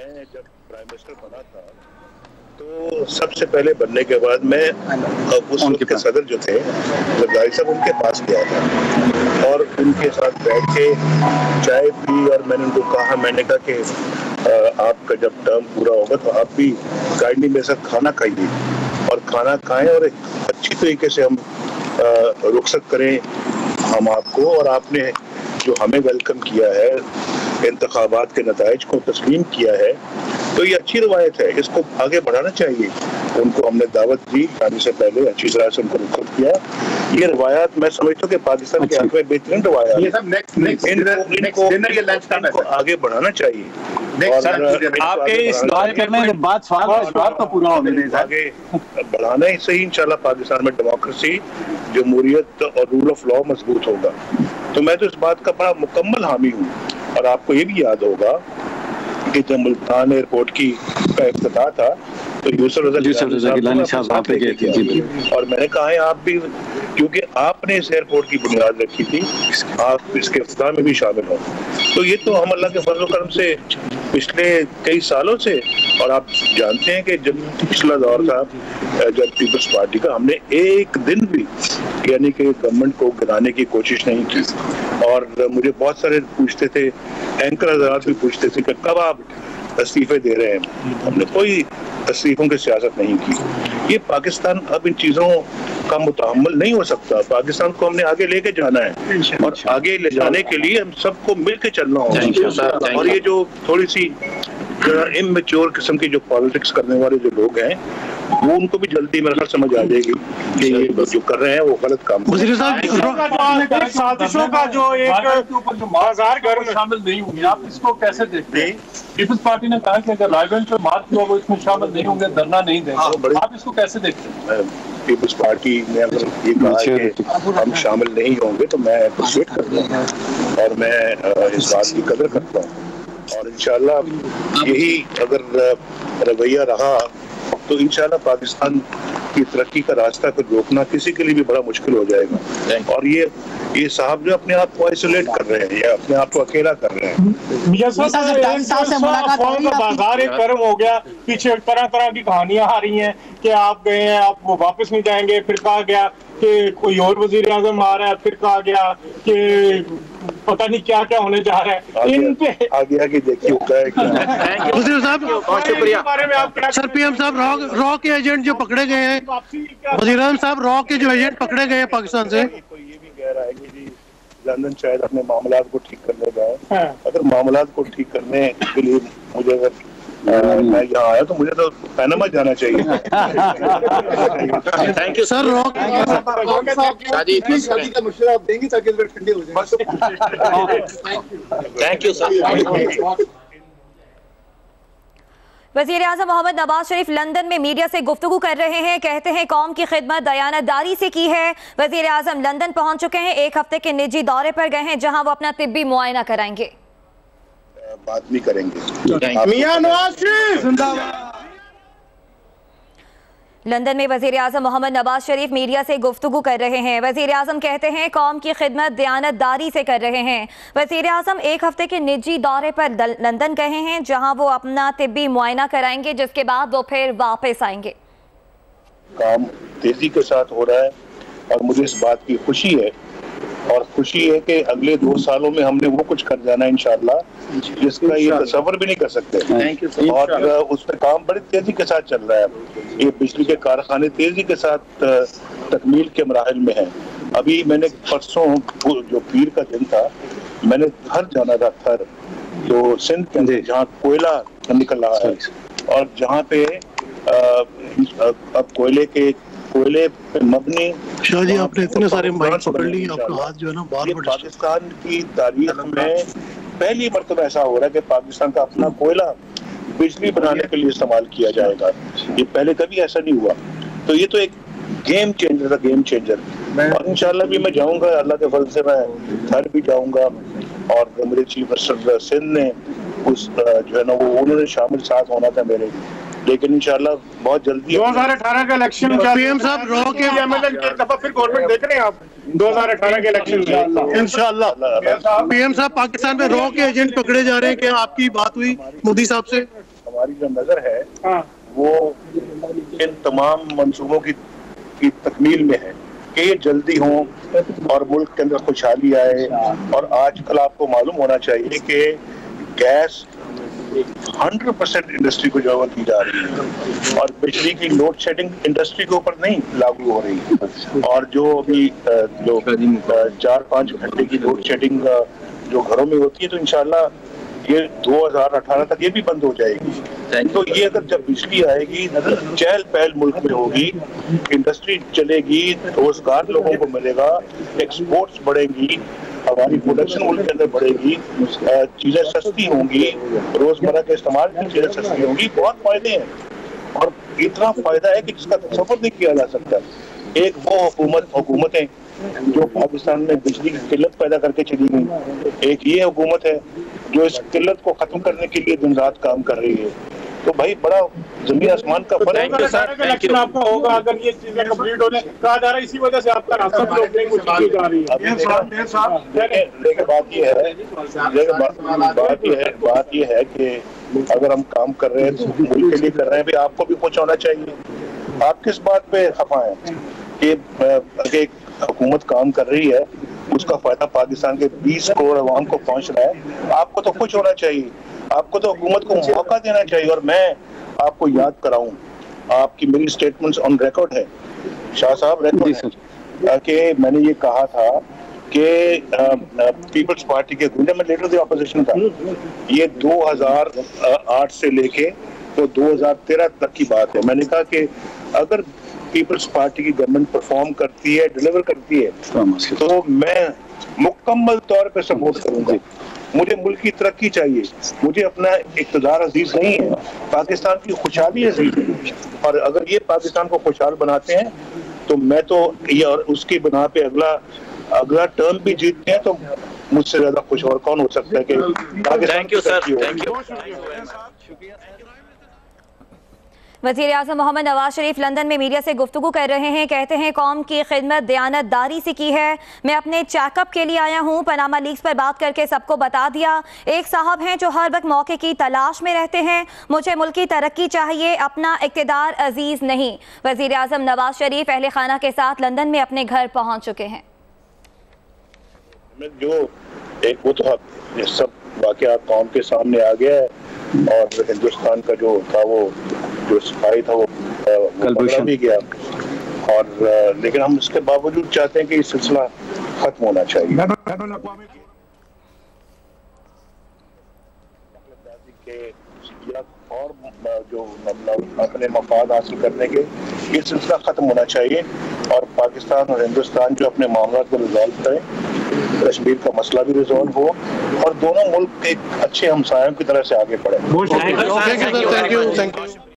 मैं जब prime minister बना था तो सबसे पहले बनने के बाद मैं उस वक्त के सदर जो थे जरदारी साहब, उनके पास गया था और उनके साथ बैठ के चाय पी और मैंने उनको कहा, मैंने कहा कि आपका जब टर्म पूरा होगा तो आप भी काइंडली मेरे साथ खाना खाइए और खाना खाएं और एक अच्छी तरीके से हम रुखसत करें हम आपको। और आपने जो हमें वेलकम किया है, इंतखाबात के नताइज को तस्लीम किया है, तो ये अच्छी रवायत है, इसको आगे बढ़ाना चाहिए। उनको हमने दावत दी आने से पहले, अच्छी तरह से उनको रुखसत किया। ये रवायत मैं समझता हूँ कि पाकिस्तान के हक में बेहतरीन रवायत, इनको आगे बढ़ाना चाहिए और आपके इस सवाल करने के बाद सवाल तो पूरा होने दें, आगे बढ़ाना ही सही। इंशाल्लाह पाकिस्तान में डेमोक्रेसी, जमहूरियत और रूल ऑफ लॉ मजबूत होगा। तो मैं तो इस बात का बड़ा मुकम्मल हामी हूँ। और आपको ये भी याद होगा कि जब मुल्तान एयरपोर्ट की का इफ्तिताह था तो यूसुफ रज़ा गिलानी साहब वहाँ पे गए थे और मैंने कहा है आप भी, क्योंकि आपने इस एयरपोर्ट की बुनियाद रखी थी, आप इसके इफ्तिताह में भी शामिल हो। तो ये तो हम अल्लाह के फजल करम से पिछले कई सालों से, और आप जानते हैं कि जब पिछला दौर था जब पीपल्स पार्टी का, हमने एक दिन भी यानी कि गवर्नमेंट को गिराने की कोशिश नहीं की। और मुझे बहुत सारे पूछते थे, एंकर हज़रात भी पूछते थे कि कब आप इस्तीफे दे रहे हैं। हमने कोई इस्तीफों की सियासत नहीं की। ये पाकिस्तान अब इन चीज़ों का मुतहम्मल नहीं हो सकता। पाकिस्तान को हमने आगे लेके जाना है और आगे ले जाने के लिए हम सबको मिल के चलना होगा। और ये जो थोड़ी सी इमेच्योर किस्म की जो पॉलिटिक्स करने वाले जो लोग हैं, वो उनको भी जल्दी मेरे ख्याल समझ आ जाएगी कि ये जो कर रहे हैं वो गलत काम कर रहे हैं। साजिशों का जो एक बाजार घर में शामिल नहीं होंगे, आप इसको कैसे देखते हैं? पीपल्स पार्टी ने कहा कि अगर रायगंज में मार्च हुआ वो इसमें शामिल नहीं होंगे, धरना नहीं देंगे, आप इसको कैसे देखते हैं? पीपल्स पार्टी ने अगर ये कहा है कि हम शामिल नहीं होंगे तो मैं अप्रिशिएट करता हूँ और मैं इस बात की कदर करता हूँ। और इंशाल्लाह यही अगर रवैया रहा तो इंशाल्लाह पाकिस्तान की तरक्की का रास्ता को रोकना किसी के लिए भी बड़ा मुश्किल हो जाएगा। और ये साहब जो अपने आप को आइसोलेट कर रहे हैं या अपने आप को अकेला कर रहे हैं, बाजार एक गर्म हो गया। पीछे तरह तरह की कहानियां आ रही हैं कि आप गए हैं, आप वो वापस नहीं जाएंगे, फिर कहा गया कि कोई और वजीर आजम आ रहा है, फिर कहा गया कि पता नहीं क्या क्या होने जा रहा है। इन पे आगे आगे देखिए होता है क्या। वजीर साहब बहुत शुक्रिया। सर पीएम साहब रॉ के एजेंट जो पकड़े गए हैं, वजीर आजम साहब रॉ के जो एजेंट पकड़े गए हैं पाकिस्तान से, कोई ये भी कह रहा है कि जी लंदन शायद अपने मामलात को ठीक करने गए। अगर मामलात को ठीक करने के लिए मुझे अगर मैं यहाँ आया तो मुझे तो पनामा जाना चाहिए। Thank you sir. रॉ शादी का मशवरा आप देंगे ताकि ठंडी हो जाए। Thank you sir. वज़ीर-ए-आज़म मोहम्मद नवाज शरीफ लंदन में मीडिया से गुफ्तगू कर रहे हैं। कहते हैं कौम की खिदमत दयानतदारी से की है। वज़ीर-ए-आज़म लंदन पहुंच चुके हैं, एक हफ्ते के निजी दौरे पर गए हैं जहां वो अपना तिब्बी मुआयना कराएंगे। बात भी करेंगे। मियां नवाज शरीफ जिंदाबाद। लंदन में वज़ीर-ए-आज़म मोहम्मद नवाज शरीफ मीडिया से गुफ्तगू कर रहे हैं। वज़ीर-ए-आज़म कहते हैं कौम की खिदमत दयानतदारी से कर रहे हैं। वज़ीर-ए-आज़म एक हफ्ते के निजी दौरे पर लंदन गए हैं जहां वो अपना तिब्बी मुआयना कराएंगे, जिसके बाद वो फिर वापस आएंगे। काम तेजी के साथ हो रहा है और मुझे इस बात की खुशी है और खुशी है कि अगले 2 सालों में हमने वो कुछ कर जाना है इंशाल्लाह जिसका ये तसव्वुर भी नहीं कर सकते। और उसमें काम बड़ी तेजी के साथ चल रहा है। ये बिजली के कारखाने तेजी के साथ तकमील के मराहिल में हैं। अभी मैंने परसों जो पीर का दिन था, मैंने थर जाना था, थर तो सिंध के अंदर जहाँ कोयला निकल रहा है और जहाँ पे अब कोयले पे मबनी। शाह जी आपने इतने सारे माइक पकड़ ली, आपका हाथ जो है ना बार बार। पाकिस्तान की तारीख में पहली मर्तबा ऐसा हो रहा है कि पाकिस्तान का अपना कोयला बिजली बनाने के लिए इस्तेमाल किया जाएगा। ये पहले कभी ऐसा नहीं हुआ। तो ये तो एक गेम चेंजर। और इंशाल्लाह भी मैं जाऊंगा, अल्लाह के फजल से मैं घर भी जाऊंगा। और मेरे चीफ मिनिस्टर सिंध ने उस जो है ना वो उन्होंने शामिल साथ होना था मेरे, लेकिन इंशाल्लाह बहुत जल्दी 2018 के इलेक्शन पीएम साहब रॉ के एमएलएन की दफा फिर गवर्नमेंट देख रहे हैं आप 2018 के इलेक्शन इंशाल्लाह। पीएम साहब पाकिस्तान में रॉ के एजेंट पकड़े जा रहे हैं, क्या आपकी बात हुई मोदी साहब से? हमारी जो नजर है वो इन तमाम मंसूबों की तकमील में है कि ये जल्दी हो और मुल्क के अंदर खुशहाली आए। और आजकल आपको मालूम होना चाहिए कि गैस 100% इंडस्ट्री को जरूरत दी जा रही है और बिजली की लोड शेडिंग इंडस्ट्री के ऊपर नहीं लागू हो रही है। और जो अभी जो 4-5 घंटे की लोड शेडिंग जो घरों में होती है तो इंशाल्लाह ये 2018 तक ये भी बंद हो जाएगी। तो ये अगर जब बिजली आएगी चहल पहल मुल्क में होगी, इंडस्ट्री चलेगी, रोजगार लोगों को मिलेगा, एक्सपोर्ट्स बढ़ेंगी, हमारी प्रोडक्शन मुल्क के अंदर बढ़ेगी, चीजें सस्ती होंगी, रोजमर्रा के इस्तेमाल की चीजें सस्ती होंगी, बहुत फायदे हैं। और इतना फायदा है कि जिसका तसव्वुर नहीं किया जा सकता। एक वो हुकूमतें जो पाकिस्तान में बिजली की किल्लत पैदा करके चली गई, एक ये हुकूमत है जो इस किल्लत को खत्म करने के लिए दिन रात काम कर रही है। तो भाई बड़ा जमीन आसमान का फर्क है। इलेक्शन आपका होगा अगर ये चीजें कंप्लीट होने कहा जा रहा है, इसी वजह से आपका रास्ता रोकने की कोशिश की जा रही है। लेकिन बात ये है कि अगर हम काम कर रहे हैं तो मुल्क के लिए कर रहे हैं, भी आपको भी कुछ होना चाहिए। आप किस बात पे खफा हैं कि एक हुकूमत काम कर रही है, उसका फायदा पाकिस्तान के 20 करोड़ अवाम को पहुंच रहा है, आपको तो खुश होना चाहिए, आपको तो हुकूमत को मौका देना चाहिए। और मैं आपको याद कराऊं, आपकी मेरी स्टेटमेंट्स ऑन रिकॉर्ड है, शाह साहब रिकॉर्ड है कि मैंने ये कहा था कि पीपल्स पार्टी के गुंडे में लीडर द ऑपोजिशन था। ये 2008 से लेके तो 2013 तक की बात है। मैंने कहा कि अगर पीपल्स पार्टी की गवर्नमेंट परफॉर्म करती है, डिलीवर करती है, तो मैं मुकम्मल तौर पे सपोर्ट करूंगा। मुझे मुल्क की तरक्की चाहिए, मुझे अपना इक़्तिदार अजीज नहीं है, पाकिस्तान की खुशहाली अजीज है। और अगर ये पाकिस्तान को खुशहाल बनाते हैं तो मैं तो ये और उसकी बिना पे अगला टर्म भी जीतते हैं तो मुझसे ज्यादा खुश और कौन हो सकता है कि पाकिस्तान की तरक्की हो। वज़ीर-ए-आज़म मोहम्मद नवाज शरीफ लंदन में मीडिया से गुफ्तगू कर रहे हैं। कहते हैं कौम की खिदमत दयानतदारी से की है। मैं अपने चेकअप के लिए आया हूँ, पनामा लीक्स पर बात करके सबको बता दिया। एक साहब हैं जो हर वक्त मौके की तलाश में रहते हैं। मुझे मुल्क की तरक्की चाहिए, अपना इक़्तिदार अजीज नहीं। वज़ीर-ए-आज़म नवाज शरीफ अहले खाना के साथ लंदन में अपने घर पहुँच चुके हैं। जो एक वो तो ये सब वाक़या कौम के सामने आ गया है और हिंदुस्तान का जो था वो जो सिपाही था वो पकड़ा भी गया। और लेकिन हम इसके बावजूद चाहते हैं कि ये सिलसिला खत्म होना चाहिए। और जो अपने मफाद हासिल करने के ये सिलसिला खत्म होना चाहिए और पाकिस्तान और हिंदुस्तान जो अपने मामलों को रिजॉल्व करें, कश्मीर का मसला भी रिजॉल्व हो और दोनों मुल्क एक अच्छे हमसायों की तरह से आगे बढ़े। Thank you.